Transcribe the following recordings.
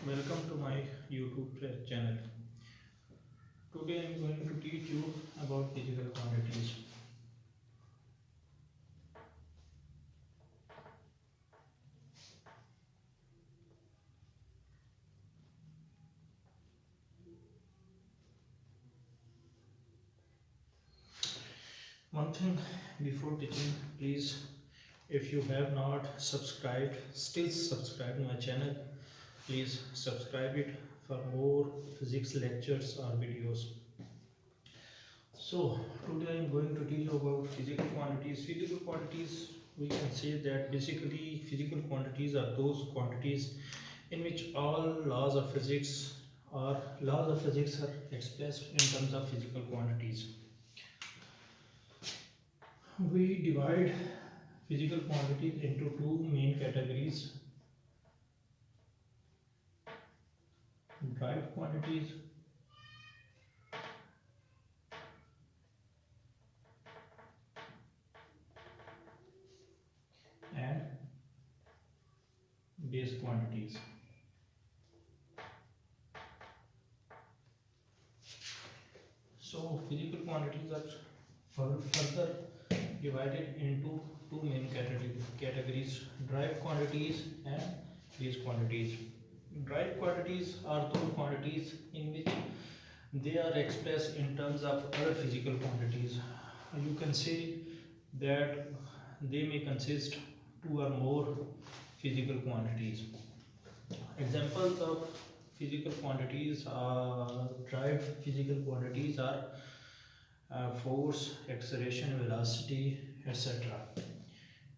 Welcome to my YouTube channel. Today I am going to teach you about physical quantities. One thing before teaching, please, if you have not subscribed, still subscribe my channel. Please subscribe it for more physics lectures or videos. So today I am going to teach you about physical quantities. Physical quantities, we can say that basically physical quantities are those quantities in which all laws of physics are expressed in terms of physical quantities. We divide physical quantities into two main categories: derived quantities and base quantities. So physical quantities are further divided into two main categories: derived quantities and base quantities. Derived quantities are those quantities in which they are expressed in terms of other physical quantities. You can say that they may consist two or more physical quantities. Examples of physical quantities are derived physical quantities are force, acceleration, velocity, etc.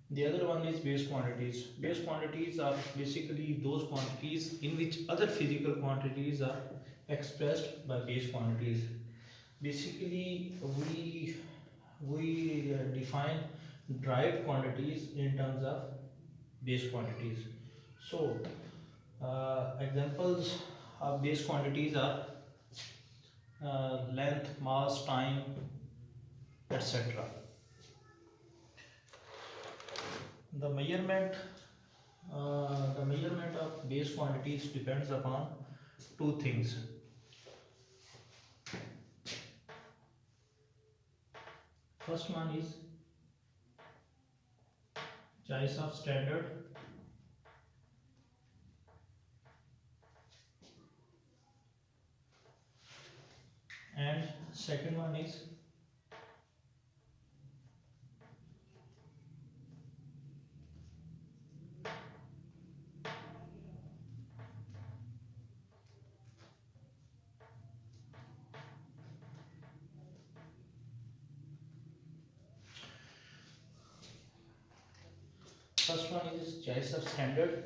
The other one is base quantities. Base quantities are basically those quantities in which other physical quantities are expressed by base quantities. Basically, we define derived quantities in terms of base quantities. So, examples of base quantities are length, mass, time, etc. The measurement the measurement of base quantities depends upon two things. First one is choice of standard, and second one is choice of standard,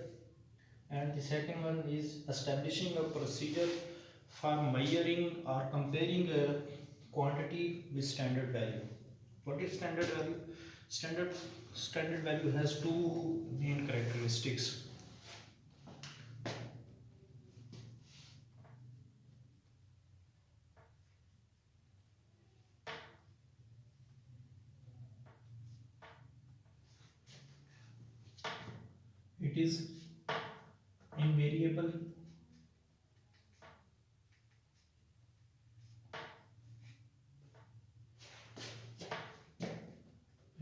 and the second one is establishing a procedure for measuring or comparing a quantity with standard value. What is standard value? Standard value has two main characteristics. It is invariable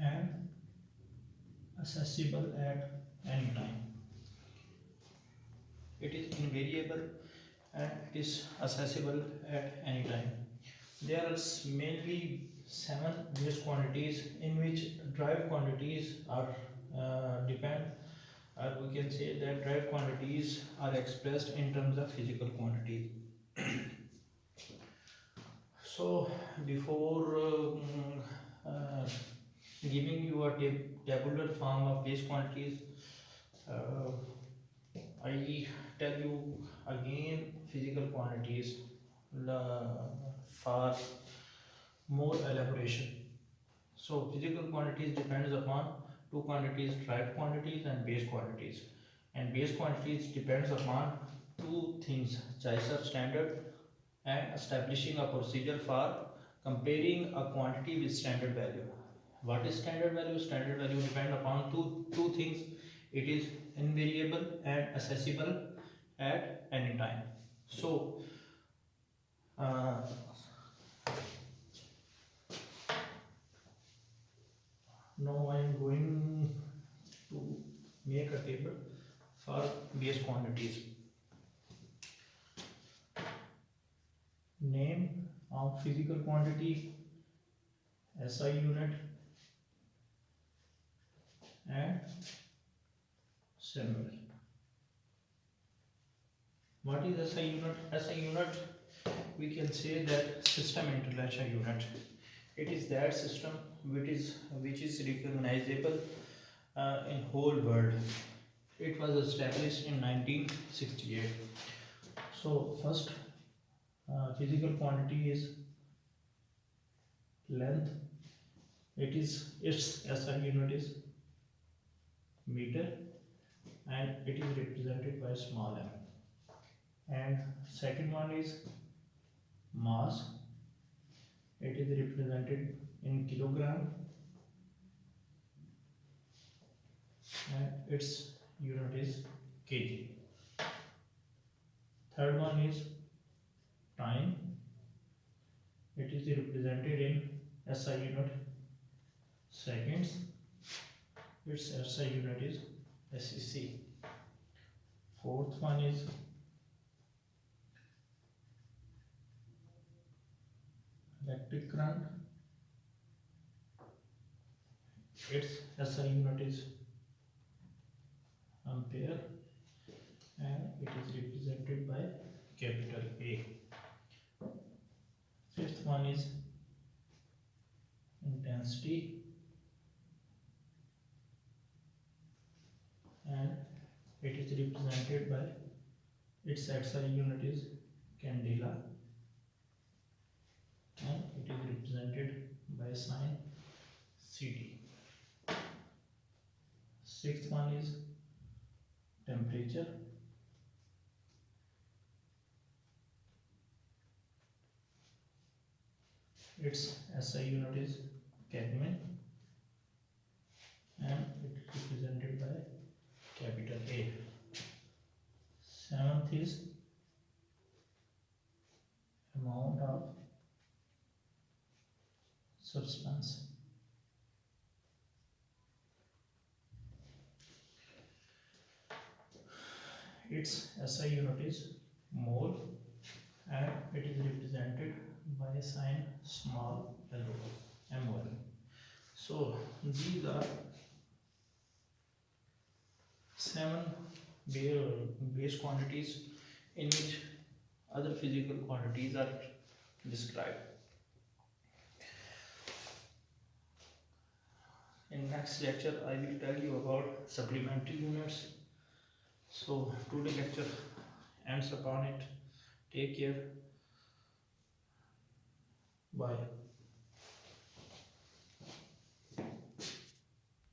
and accessible at any time. It is invariable and it is accessible at any time. There are mainly 7 base quantities in which derived quantities are depend, or we can say that derived quantities are expressed in terms of physical quantities. So before giving you a tabular form of base quantities, uh, I tell you again physical quantities for more elaboration. So physical quantities depends upon two quantities: derived quantities and base quantities. And base quantities depends upon two things: choice of standard and establishing a procedure for comparing a quantity with standard value. What is standard value? Standard value depend upon two things. It is invariable and accessible at any So uh, now I am going to make a table for base quantities. Name of physical quantity, SI unit, and symbol. What is SI unit? SI unit, we can say that system international unit. It is that system which is recognizable in whole world. It was established in 1968. So first physical quantity is length. Its SI unit is meter, and it is represented by small m. And second one is mass. It is represented in kilogram, and its unit is kg. Third one is time. It is represented in SI unit seconds. Its SI unit is SEC. Fourth one is electric current. Its SI unit is ampere, and it is represented by capital A. Fifth one is intensity, and it is represented by its SI unit is candela, and it is represented by sign Ct. Sixth one is temperature. Its SI unit is Kelvin, and it is represented by capital A. Seventh is amount of substance. Its SI unit is mole, and it is represented by a sign small l, mol. So these are seven base quantities in which other physical quantities are described. In next lecture, I will tell you about supplementary units. So today lecture ends upon it. Take care. Bye.